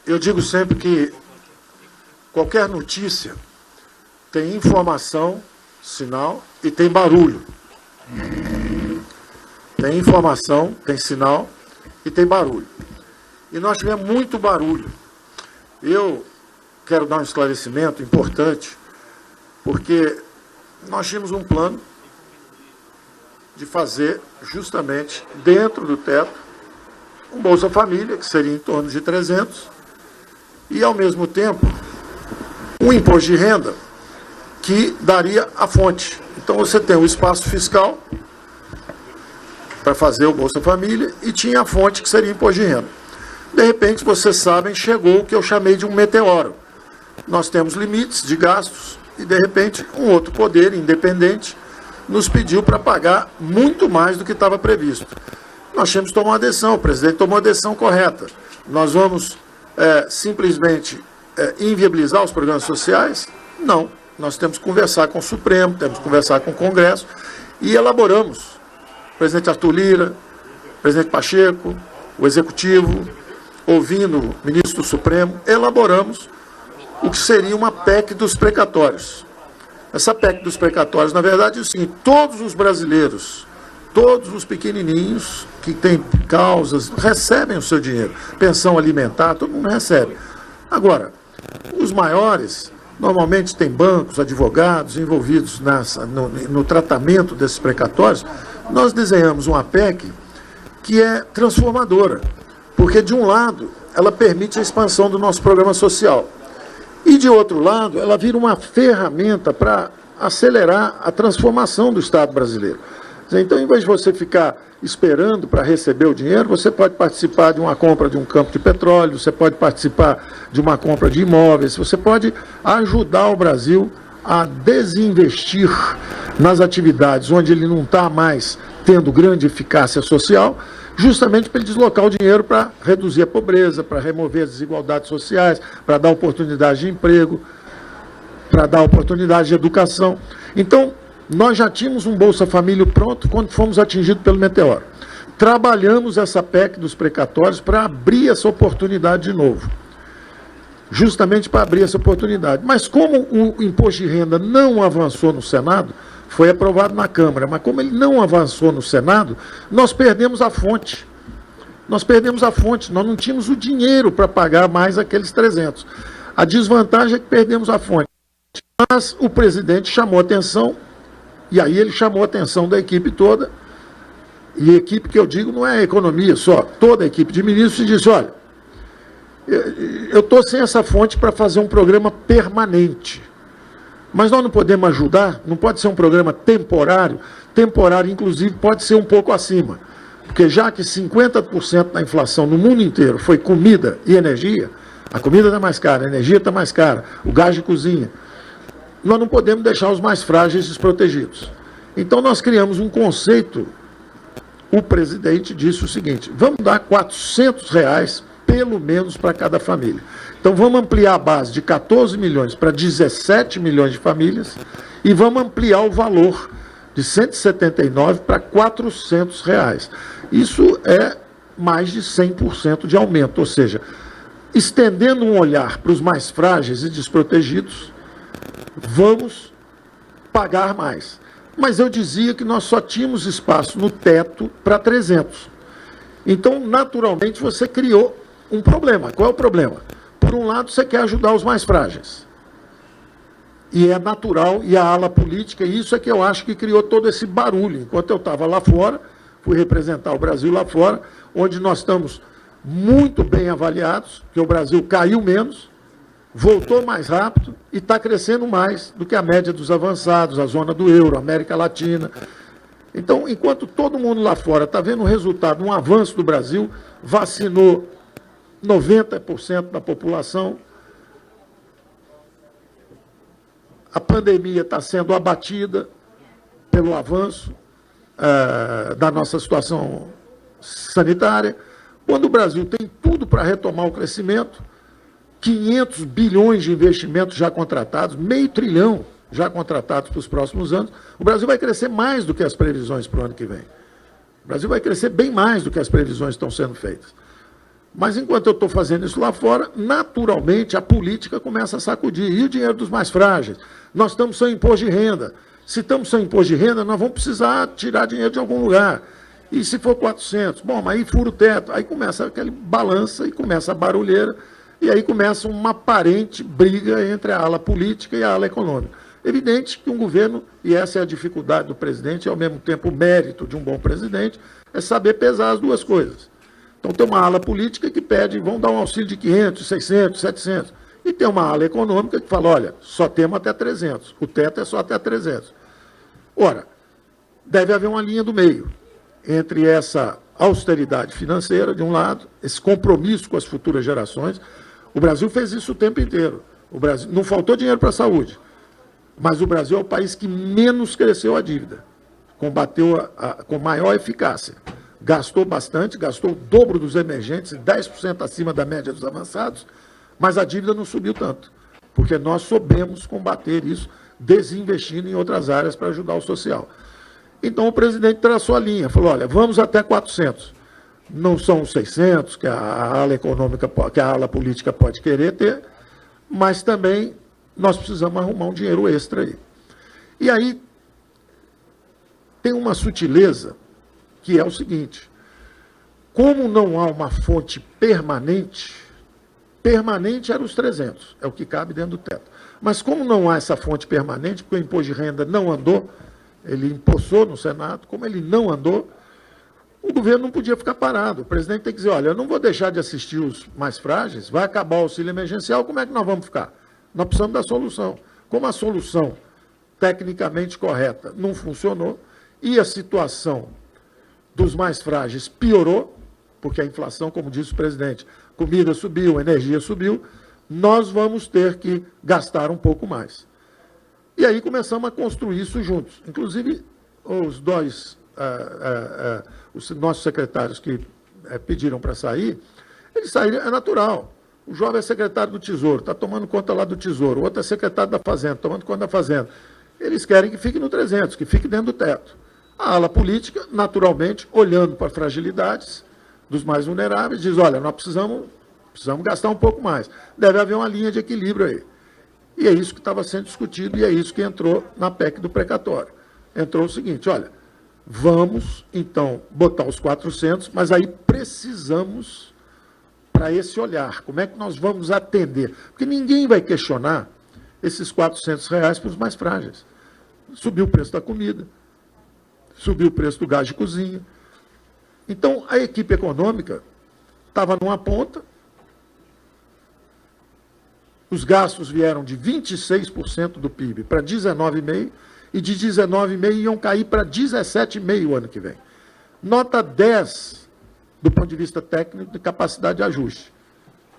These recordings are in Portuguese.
Eu digo sempre que qualquer notícia tem informação, sinal e tem barulho. Tem informação, tem sinal e tem barulho. E nós tivemos muito barulho. Eu quero dar um esclarecimento importante, porque nós tínhamos um plano de fazer justamente dentro do teto um Bolsa Família, que seria em torno de 300, e ao mesmo tempo um imposto de renda que daria a fonte. Então você tem o espaço fiscal para fazer o Bolsa Família e tinha a fonte que seria imposto de renda. De repente, vocês sabem, chegou o que eu chamei de um meteoro. Nós temos limites de gastos e, de repente, um outro poder independente nos pediu para pagar muito mais do que estava previsto. Nós tínhamos que tomar uma decisão, o presidente tomou a decisão correta. Nós vamos simplesmente inviabilizar os programas sociais? Não. Nós temos que conversar com o Supremo, temos que conversar com o Congresso e elaboramos. O presidente Arthur Lira, o presidente Pacheco, o Executivo, ouvindo o ministro do Supremo, elaboramos o que seria uma PEC dos precatórios. Essa PEC dos precatórios, na verdade, é o seguinte: todos os brasileiros, todos os pequenininhos que têm causas, recebem o seu dinheiro. Pensão alimentar, todo mundo recebe. Agora, os maiores, normalmente tem bancos, advogados envolvidos no tratamento desses precatórios. Nós desenhamos uma PEC que é transformadora, porque, de um lado, ela permite a expansão do nosso programa social. E, de outro lado, ela vira uma ferramenta para acelerar a transformação do Estado brasileiro. Então, em vez de você ficar esperando para receber o dinheiro, você pode participar de uma compra de um campo de petróleo, você pode participar de uma compra de imóveis, você pode ajudar o Brasil a desinvestir nas atividades onde ele não está mais tendo grande eficácia social, justamente para ele deslocar o dinheiro para reduzir a pobreza, para remover as desigualdades sociais, para dar oportunidade de emprego, para dar oportunidade de educação. Então, nós já tínhamos um Bolsa Família pronto quando fomos atingidos pelo meteoro. Trabalhamos essa PEC dos precatórios para abrir essa oportunidade de novo. Justamente para abrir essa oportunidade. Mas como o imposto de renda não avançou no Senado, foi aprovado na Câmara, mas como ele não avançou no Senado, nós perdemos a fonte. Nós perdemos a fonte, nós não tínhamos o dinheiro para pagar mais aqueles 300. A desvantagem é que perdemos a fonte. Mas o presidente chamou atenção, e aí ele chamou a atenção da equipe toda, e equipe que eu digo não é economia só, toda a equipe de ministros, e disse: olha, eu estou sem essa fonte para fazer um programa permanente. Mas nós não podemos ajudar, não pode ser um programa temporário. Temporário, inclusive, pode ser um pouco acima. Porque já que 50% da inflação no mundo inteiro foi comida e energia, a comida está mais cara, a energia está mais cara, o gás de cozinha, nós não podemos deixar os mais frágeis desprotegidos. Então nós criamos um conceito. O presidente disse o seguinte: vamos dar R$400 pelo menos para cada família. Então vamos ampliar a base de 14 milhões para 17 milhões de famílias e vamos ampliar o valor de 179 para R$400. Isso é mais de 100% de aumento, ou seja, estendendo um olhar para os mais frágeis e desprotegidos, vamos pagar mais. Mas eu dizia que nós só tínhamos espaço no teto para 300. Então, naturalmente, você criou um problema. Qual é o problema? Por um lado, você quer ajudar os mais frágeis. E é natural, e a ala política, e isso é que eu acho que criou todo esse barulho. Enquanto eu estava lá fora, fui representar o Brasil lá fora, onde nós estamos muito bem avaliados, que o Brasil caiu menos, voltou mais rápido e está crescendo mais do que a média dos avançados, a zona do euro, a América Latina. Então, enquanto todo mundo lá fora está vendo o resultado, um avanço do Brasil, vacinou 90% da população, a pandemia está sendo abatida pelo avanço da nossa situação sanitária. Quando o Brasil tem tudo para retomar o crescimento, 500 bilhões de investimentos já contratados, meio trilhão já contratados para os próximos anos, o Brasil vai crescer mais do que as previsões para o ano que vem. O Brasil vai crescer bem mais do que as previsões estão sendo feitas. Mas enquanto eu estou fazendo isso lá fora, naturalmente a política começa a sacudir. E o dinheiro dos mais frágeis? Nós estamos sem imposto de renda. Se estamos sem imposto de renda, nós vamos precisar tirar dinheiro de algum lugar. E se for 400? Bom, mas aí fura o teto. Aí começa aquele balança e começa a barulheira. E aí começa uma aparente briga entre a ala política e a ala econômica. Evidente que um governo, e essa é a dificuldade do presidente, e ao mesmo tempo o mérito de um bom presidente, é saber pesar as duas coisas. Então tem uma ala política que pede, vão dar um auxílio de 500, 600, 700. E tem uma ala econômica que fala, olha, só temos até 300. O teto é só até 300. Ora, deve haver uma linha do meio entre essa austeridade financeira, de um lado, esse compromisso com as futuras gerações. O Brasil fez isso o tempo inteiro. O Brasil, não faltou dinheiro para a saúde, mas o Brasil é o país que menos cresceu a dívida, combateu com maior eficácia. Gastou bastante, gastou o dobro dos emergentes, 10% acima da média dos avançados, mas a dívida não subiu tanto, porque nós soubemos combater isso, desinvestindo em outras áreas para ajudar o social. Então o presidente traçou a linha, falou, olha, vamos até 400. Não são os 600 que a ala econômica, que a ala política pode querer ter, mas também nós precisamos arrumar um dinheiro extra aí. E aí tem uma sutileza, que é o seguinte, como não há uma fonte permanente era os 300, é o que cabe dentro do teto. Mas como não há essa fonte permanente, porque o imposto de renda não andou, ele impulsou no Senado, como ele não andou, o governo não podia ficar parado. O presidente tem que dizer, olha, eu não vou deixar de assistir os mais frágeis, vai acabar o auxílio emergencial, como é que nós vamos ficar? Nós precisamos da solução. Como a solução tecnicamente correta não funcionou, e a situação dos mais frágeis piorou, porque a inflação, como disse o presidente, comida subiu, energia subiu, nós vamos ter que gastar um pouco mais. E aí começamos a construir isso juntos. Inclusive, os dois, os nossos secretários que pediram para sair, eles saíram, é natural. O jovem é secretário do Tesouro, está tomando conta lá do Tesouro, o outro é secretário da Fazenda, tomando conta da Fazenda. Eles querem que fique no 300, que fique dentro do teto. A ala política, naturalmente, olhando para fragilidades dos mais vulneráveis, diz, olha, nós precisamos gastar um pouco mais. Deve haver uma linha de equilíbrio aí. E é isso que estava sendo discutido e é isso que entrou na PEC do precatório. Entrou o seguinte, olha, vamos, então, botar os 400, mas aí precisamos para esse olhar. Como é que nós vamos atender? Porque ninguém vai questionar esses R$ 400 para os mais frágeis. Subiu o preço da comida, subiu o preço do gás de cozinha. Então, a equipe econômica estava numa ponta, os gastos vieram de 26% do PIB para 19,5%, e de 19,5% iam cair para 17,5% o ano que vem. Nota 10 do ponto de vista técnico de capacidade de ajuste,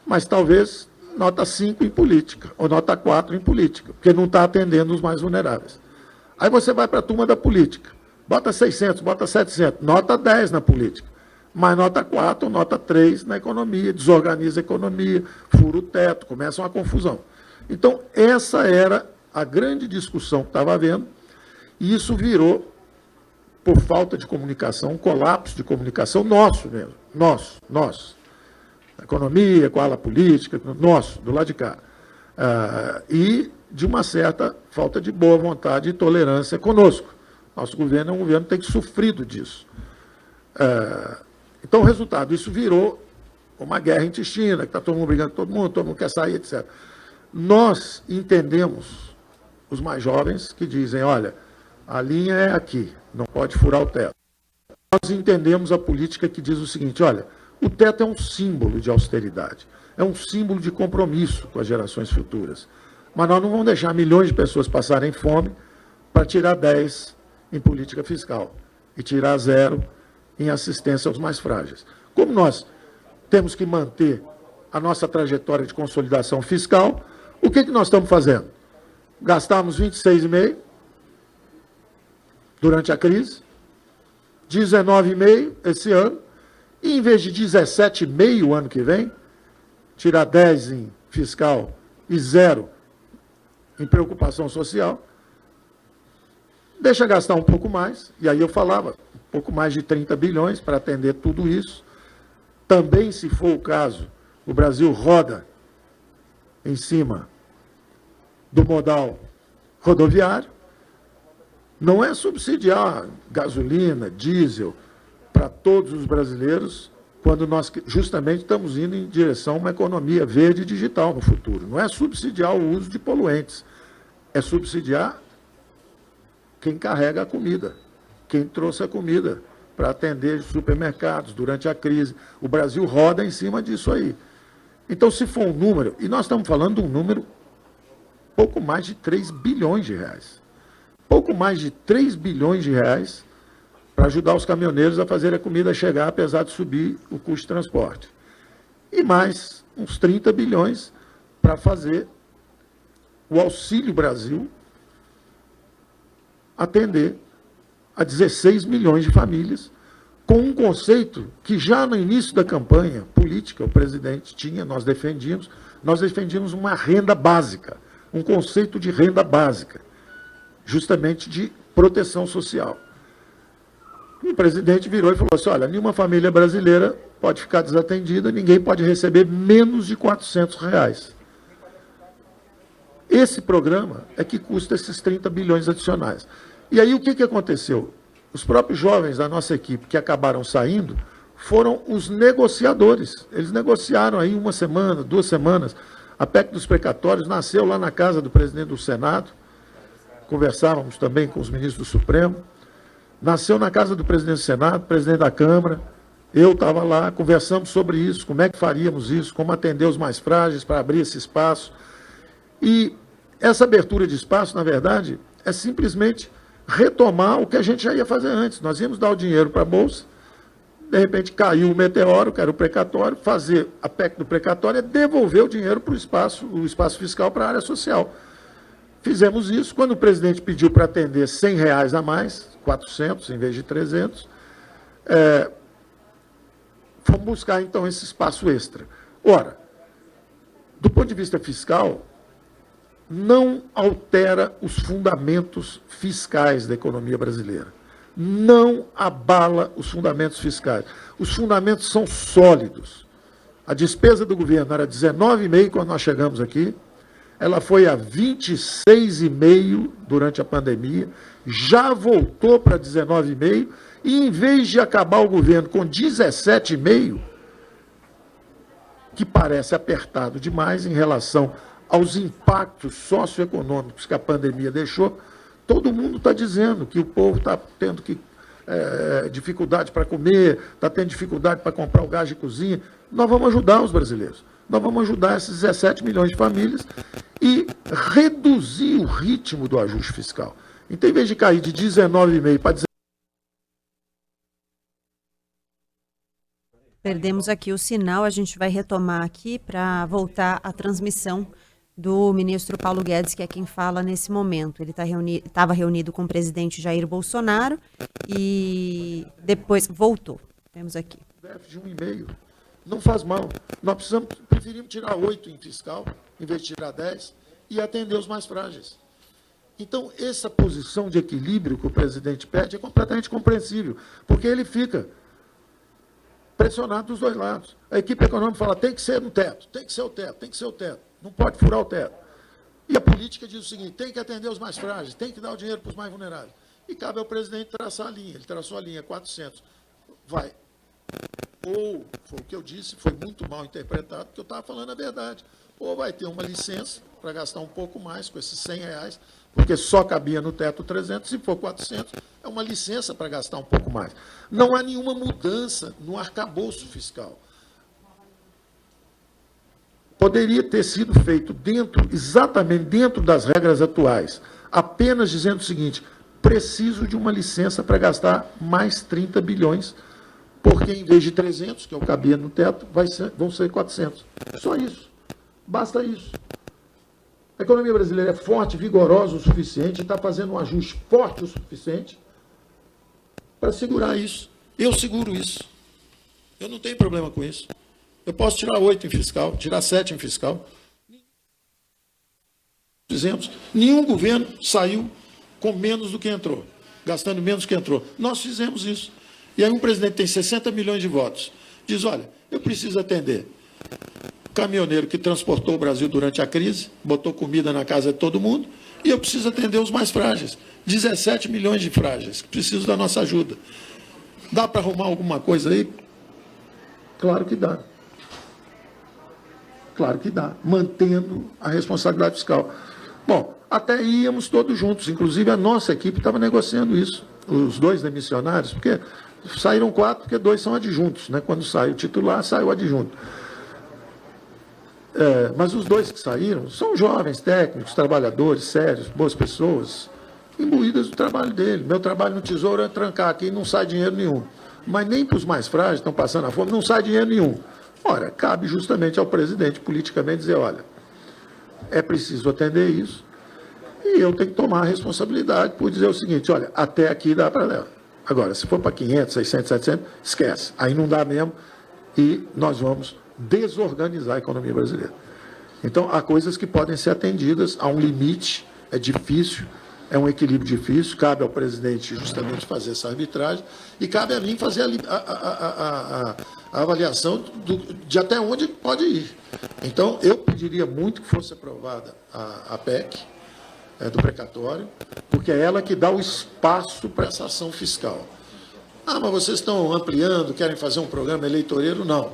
mas talvez nota 5 em política, ou nota 4 em política, porque não está atendendo os mais vulneráveis. Aí você vai para a turma da política, bota 600, bota 700, nota 10 na política, mas nota 4, nota 3 na economia, desorganiza a economia, fura o teto, começa uma confusão. Então, essa era a grande discussão que estava havendo, e isso virou, por falta de comunicação, um colapso de comunicação nosso mesmo, nosso. A economia, com a ala política, nosso, do lado de cá. E de uma certa falta de boa vontade e tolerância conosco. Nosso governo é um governo que tem sofrido disso. Então, o resultado, isso virou uma guerra intestina, que está todo mundo brigando com todo mundo quer sair, etc. Nós entendemos os mais jovens que dizem, olha, a linha é aqui, não pode furar o teto. Nós entendemos a política que diz o seguinte, olha, o teto é um símbolo de austeridade, é um símbolo de compromisso com as gerações futuras. Mas nós não vamos deixar milhões de pessoas passarem fome para tirar 10 em política fiscal e tirar 0 em assistência aos mais frágeis. Como nós temos que manter a nossa trajetória de consolidação fiscal, o que nós estamos fazendo? Gastamos 26,5 durante a crise, 19,5 esse ano, e em vez de 17,5 o ano que vem, tirar 10 em fiscal e 0 em preocupação social, deixa gastar um pouco mais, e aí eu falava, um pouco mais de 30 bilhões para atender tudo isso, Também, se for o caso, o Brasil roda em cima do modal rodoviário. Não é subsidiar gasolina, diesel para todos os brasileiros, quando nós justamente estamos indo em direção a uma economia verde e digital no futuro. Não é subsidiar o uso de poluentes, é subsidiar quem carrega a comida, quem trouxe a comida para atender os supermercados durante a crise. O Brasil roda em cima disso aí. Então, se for um número, e nós estamos falando de um número pouco mais de 3 bilhões de reais. Pouco mais de 3 bilhões de reais para ajudar os caminhoneiros a fazer a comida chegar, apesar de subir o custo de transporte. E mais uns 30 bilhões para fazer o Auxílio Brasil atender a 16 milhões de famílias, com um conceito que já no início da campanha política o presidente tinha, nós defendíamos uma renda básica, um conceito de renda básica, justamente de proteção social. E o presidente virou e falou assim, olha, nenhuma família brasileira pode ficar desatendida, ninguém pode receber menos de R$400. Esse programa é que custa esses 30 bilhões adicionais. E aí o que aconteceu? Os próprios jovens da nossa equipe que acabaram saindo foram os negociadores. Eles negociaram aí 1 semana, 2 semanas. A PEC dos precatórios nasceu lá na casa do presidente do Senado, conversávamos também com os ministros do Supremo, nasceu na casa do presidente do Senado, presidente da Câmara, eu estava lá, conversamos sobre isso, como é que faríamos isso, como atender os mais frágeis para abrir esse espaço. E essa abertura de espaço, na verdade, é simplesmente retomar o que a gente já ia fazer antes. Nós íamos dar o dinheiro para a Bolsa, de repente caiu o meteoro, que era o precatório, fazer a PEC do precatório é devolver o dinheiro para o espaço fiscal para a área social. Fizemos isso. Quando o presidente pediu para atender R$100 a mais, 400 em vez de 300, fomos buscar, então, esse espaço extra. Ora, do ponto de vista fiscal, não altera os fundamentos fiscais da economia brasileira. Não abala os fundamentos fiscais. Os fundamentos são sólidos. A despesa do governo era 19,5 quando nós chegamos aqui, ela foi a 26,5 durante a pandemia, já voltou para 19,5, e em vez de acabar o governo com 17,5, que parece apertado demais em relação aos impactos socioeconômicos que a pandemia deixou, todo mundo está dizendo que o povo está tendo dificuldade para comer, está tendo dificuldade para comprar o gás de cozinha. Nós vamos ajudar os brasileiros. Nós vamos ajudar esses 17 milhões de famílias e reduzir o ritmo do ajuste fiscal. Então, em vez de cair de 19,5 para 19,5, perdemos aqui o sinal, a gente vai retomar aqui para voltar à transmissão do ministro Paulo Guedes, que é quem fala nesse momento. Ele estava reunido com o presidente Jair Bolsonaro e depois voltou. Temos aqui. De 1,5. Não faz mal. Nós preferimos tirar 8 em fiscal, em vez de tirar 10, e atender os mais frágeis. Então, essa posição de equilíbrio que o presidente pede é completamente compreensível, porque ele fica pressionado dos dois lados. A equipe econômica fala, tem que ser no teto, tem que ser o teto, tem que ser o teto, não pode furar o teto. E a política diz o seguinte, tem que atender os mais frágeis, tem que dar o dinheiro para os mais vulneráveis. E cabe ao presidente traçar a linha, ele traçou a linha 400. Vai. Ou, foi o que eu disse, foi muito mal interpretado, porque eu estava falando a verdade. Ou vai ter uma licença para gastar um pouco mais com esses R$100, porque só cabia no teto 300, se for 400, é uma licença para gastar um pouco mais. Não há nenhuma mudança no arcabouço fiscal. Poderia ter sido feito exatamente dentro das regras atuais, apenas dizendo o seguinte, preciso de uma licença para gastar mais 30 bilhões, porque em vez de 300, que eu cabia no teto, vão ser 400. Só isso. Basta isso. A economia brasileira é forte, vigorosa o suficiente, está fazendo um ajuste forte o suficiente para segurar isso. Eu seguro isso. Eu não tenho problema com isso. Eu posso tirar 8 em fiscal, tirar 7 em fiscal. Exemplos, nenhum governo saiu com menos do que entrou, gastando menos do que entrou. Nós fizemos isso. E aí um presidente tem 60 milhões de votos diz, olha, eu preciso atender caminhoneiro que transportou o Brasil durante a crise, botou comida na casa de todo mundo, e eu preciso atender os mais frágeis. 17 milhões de frágeis que precisam da nossa ajuda. Dá para arrumar alguma coisa aí? Claro que dá. Claro que dá, mantendo a responsabilidade fiscal. Bom, até íamos todos juntos, inclusive a nossa equipe estava negociando isso, os 2 demissionários, porque saíram 4, porque 2 são adjuntos, né? Quando sai o titular, sai o adjunto. Mas os 2 que saíram são jovens, técnicos, trabalhadores, sérios, boas pessoas, imbuídas do trabalho dele. Meu trabalho no Tesouro é trancar aqui e não sai dinheiro nenhum. Mas nem para os mais frágeis, estão passando a fome, não sai dinheiro nenhum. Ora, cabe justamente ao presidente politicamente dizer, olha, é preciso atender isso e eu tenho que tomar a responsabilidade por dizer o seguinte, olha, até aqui dá para levar. Agora, se for para 500, 600, 700, esquece. Aí não dá mesmo e nós vamos desorganizar a economia brasileira. Então, há coisas que podem ser atendidas, há um limite, é difícil, é um equilíbrio difícil, cabe ao presidente justamente fazer essa arbitragem e cabe a mim fazer a avaliação de até onde pode ir. Então, eu pediria muito que fosse aprovada a PEC do precatório, porque é ela que dá o espaço para essa ação fiscal. Ah, mas vocês estão ampliando, querem fazer um programa eleitoreiro? Não.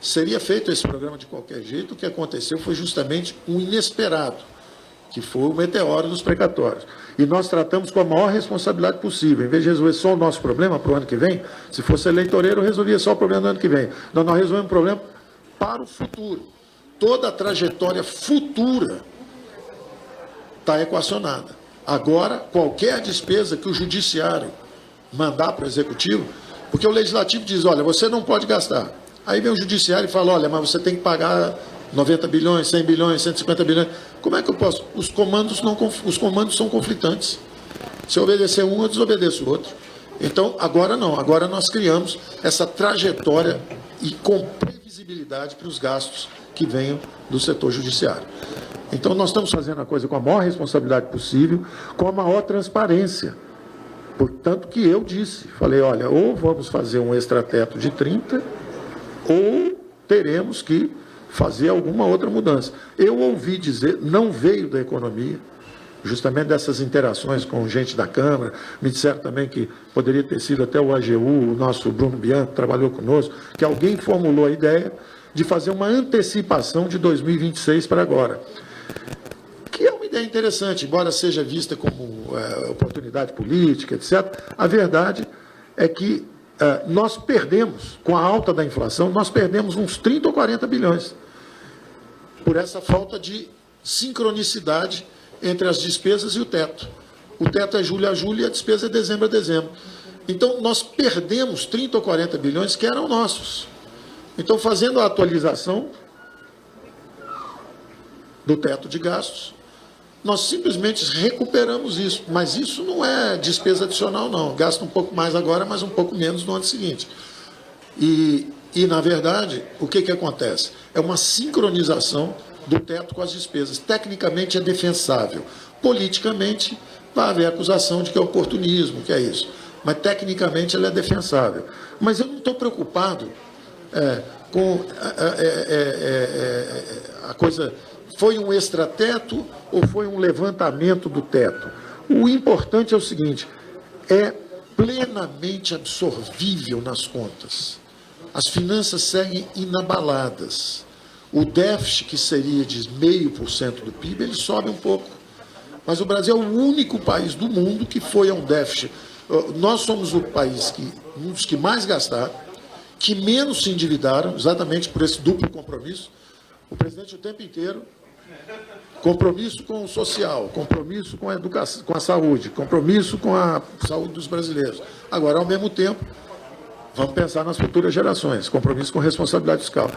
Seria feito esse programa de qualquer jeito, o que aconteceu foi justamente um inesperado, que foi o meteoro dos precatórios. E nós tratamos com a maior responsabilidade possível. Em vez de resolver só o nosso problema para o ano que vem, se fosse eleitoreiro, resolvia só o problema do ano que vem. Nós resolvemos o problema para o futuro. Toda a trajetória futura está equacionada. Agora, qualquer despesa que o judiciário mandar para o executivo, porque o legislativo diz, olha, você não pode gastar. Aí vem o judiciário e fala, olha, mas você tem que pagar 90 bilhões, 100 bilhões, 150 bilhões. Como é que eu posso? Os comandos são conflitantes. Se eu obedecer um, eu desobedeço o outro. Então, agora não. Agora nós criamos essa trajetória e com previsibilidade para os gastos que venham do setor judiciário. Então, nós estamos fazendo a coisa com a maior responsabilidade possível, com a maior transparência. Portanto, que eu disse, falei, olha, ou vamos fazer um extrateto de 30, ou teremos que fazer alguma outra mudança. Eu ouvi dizer, não veio da economia, justamente dessas interações com gente da Câmara, me disseram também que poderia ter sido até o AGU, o nosso Bruno Bianco, que trabalhou conosco, que alguém formulou a ideia de fazer uma antecipação de 2026 para agora. Que é uma ideia interessante, embora seja vista como oportunidade política, etc. A verdade é que nós perdemos, com a alta da inflação, nós perdemos uns 30 ou 40 bilhões. Por essa falta de sincronicidade entre as despesas e o teto. O teto é julho a julho e a despesa é dezembro a dezembro. Então, nós perdemos 30 ou 40 bilhões que eram nossos. Então, fazendo a atualização do teto de gastos, nós simplesmente recuperamos isso. Mas isso não é despesa adicional, não. Gasta um pouco mais agora, mas um pouco menos no ano seguinte. E, na verdade, o que acontece? É uma sincronização do teto com as despesas. Tecnicamente é defensável. Politicamente, vai haver acusação de que é oportunismo, que é isso. Mas, tecnicamente, ela é defensável. Mas eu não estou preocupado com a coisa... Foi um extrateto ou foi um levantamento do teto? O importante é o seguinte, é plenamente absorvível nas contas. As finanças seguem inabaladas. O déficit, que seria de 0,5% do PIB, ele sobe um pouco. Mas o Brasil é o único país do mundo que foi a um déficit. Nós somos o país um dos que mais gastaram, que menos se endividaram, exatamente por esse duplo compromisso. O presidente o tempo inteiro, compromisso com o social, compromisso com a educação, com a saúde, compromisso com a saúde dos brasileiros. Agora, ao mesmo tempo, vamos pensar nas futuras gerações, compromisso com responsabilidade fiscal.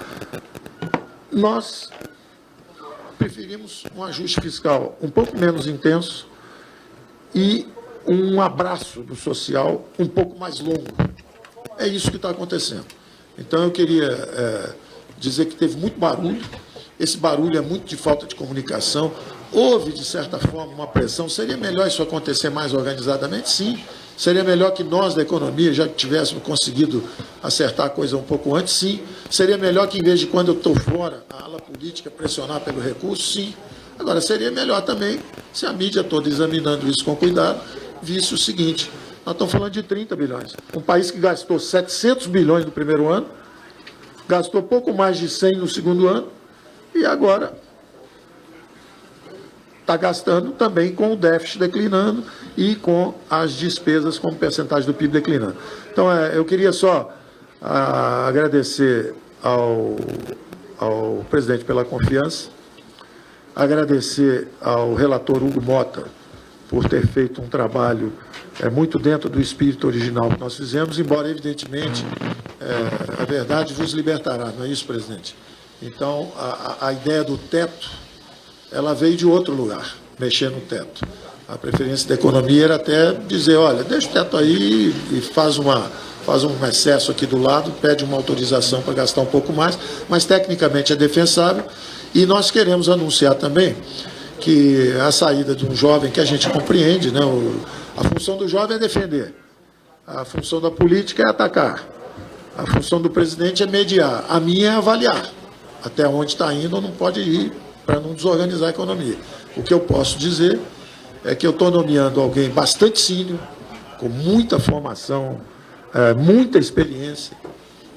Nós preferimos um ajuste fiscal um pouco menos intenso e um abraço do social um pouco mais longo. É isso que está acontecendo. Então, eu queria dizer que teve muito barulho. Esse barulho é muito de falta de comunicação. Houve, de certa forma, uma pressão. Seria melhor isso acontecer mais organizadamente? Sim. Seria melhor que nós, da economia, já tivéssemos conseguido acertar a coisa um pouco antes? Sim. Seria melhor que, em vez de quando eu estou fora, a ala política pressionar pelo recurso? Sim. Agora, seria melhor também se a mídia toda, examinando isso com cuidado, visse o seguinte: nós estamos falando de 30 bilhões. Um país que gastou 700 bilhões no primeiro ano, gastou pouco mais de 100 no segundo ano, e agora está gastando também com o déficit declinando e com as despesas como percentagem do PIB declinando. Então, eu queria só agradecer ao presidente pela confiança, agradecer ao relator Hugo Mota por ter feito um trabalho muito dentro do espírito original que nós fizemos, embora, evidentemente, a verdade vos libertará, não é isso, presidente? Então, a ideia do teto, ela veio de outro lugar, mexer no teto. A preferência da economia era até dizer, olha, deixa o teto aí e faz um excesso aqui do lado, pede uma autorização para gastar um pouco mais, mas tecnicamente é defensável. E nós queremos anunciar também que a saída de um jovem que a gente compreende, né, a função do jovem é defender, a função da política é atacar, a função do presidente é mediar, a minha é avaliar até onde está indo ou não pode ir, para não desorganizar a economia. O que eu posso dizer é que eu estou nomeando alguém bastante sênior, com muita formação, muita experiência,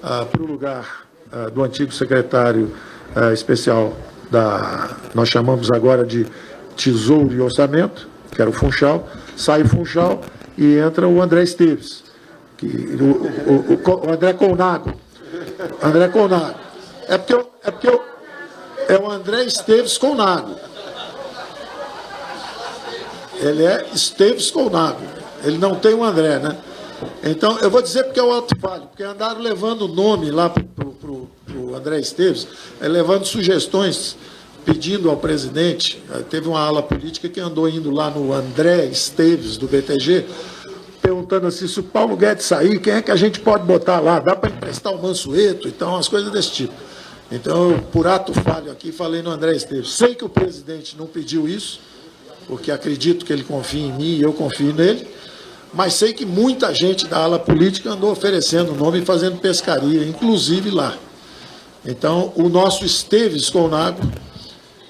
para o lugar do antigo secretário especial nós chamamos agora de Tesouro e Orçamento, que era o Funchal. Sai o Funchal e entra o André Esteves, o André Colnago. André Colnago. É o André Esteves Colnago. Ele é Esteves Colnago. Ele não tem o André, né? Então, eu vou dizer porque é o Alto Vale, porque andaram levando o nome lá para o André Esteves, levando sugestões, pedindo ao presidente. Teve uma ala política que andou indo lá no André Esteves, do BTG, perguntando assim, se o Paulo Guedes sair, quem é que a gente pode botar lá? Dá para emprestar o Mansueto? Então, umas coisas desse tipo. Então, eu, por ato falho aqui, falei no André Esteves. Sei que o presidente não pediu isso, porque acredito que ele confia em mim e eu confio nele, mas sei que muita gente da ala política andou oferecendo o nome e fazendo pescaria, inclusive lá. Então, o nosso Esteves Colnago,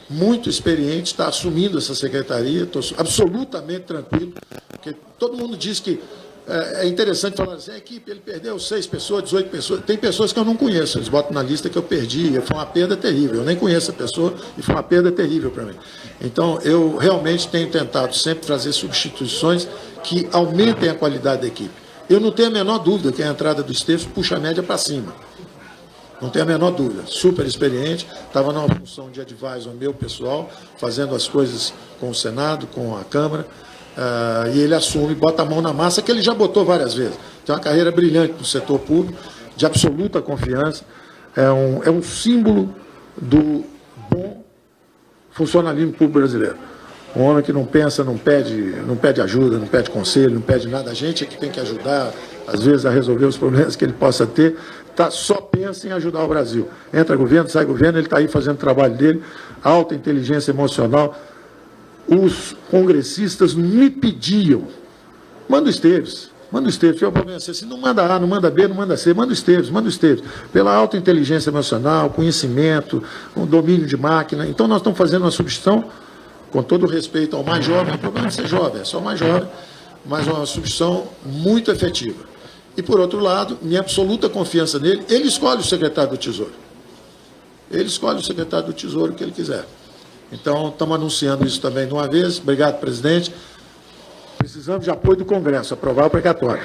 muito experiente, está assumindo essa secretaria, estou absolutamente tranquilo, porque todo mundo diz que é interessante falar assim, a equipe, ele perdeu 6 pessoas, 18 pessoas, tem pessoas que eu não conheço, eles botam na lista que eu perdi, foi uma perda terrível, eu nem conheço a pessoa e foi uma perda terrível para mim. Então, eu realmente tenho tentado sempre fazer substituições que aumentem a qualidade da equipe. Eu não tenho a menor dúvida que a entrada do Esteves puxa a média para cima. Não tenho a menor dúvida. Super experiente, estava numa função de advisor meu pessoal, fazendo as coisas com o Senado, com a Câmara, e ele assume, bota a mão na massa, que ele já botou várias vezes. Tem uma carreira brilhante no setor público, de absoluta confiança, é um símbolo do bom funcionalismo público brasileiro. Um homem que não pensa, não pede ajuda, não pede conselho, não pede nada. A gente é que tem que ajudar, às vezes, a resolver os problemas que ele possa ter. Só pensa em ajudar o Brasil. Entra governo, sai governo, ele está aí fazendo o trabalho dele, alta inteligência emocional. Os congressistas me pediam, manda o Esteves. Tinha um problema assim, não manda A, não manda B, não manda C, manda o Esteves. Pela alta inteligência emocional, conhecimento, um domínio de máquina. Então, nós estamos fazendo uma substituição, com todo respeito ao mais jovem, o problema é ser jovem, é só mais jovem, mas uma substituição muito efetiva. E, por outro lado, minha absoluta confiança nele, ele escolhe o secretário do Tesouro. Ele escolhe o secretário do Tesouro que ele quiser. Então, estamos anunciando isso também de uma vez. Obrigado, presidente. Precisamos de apoio do Congresso, aprovar o precatório.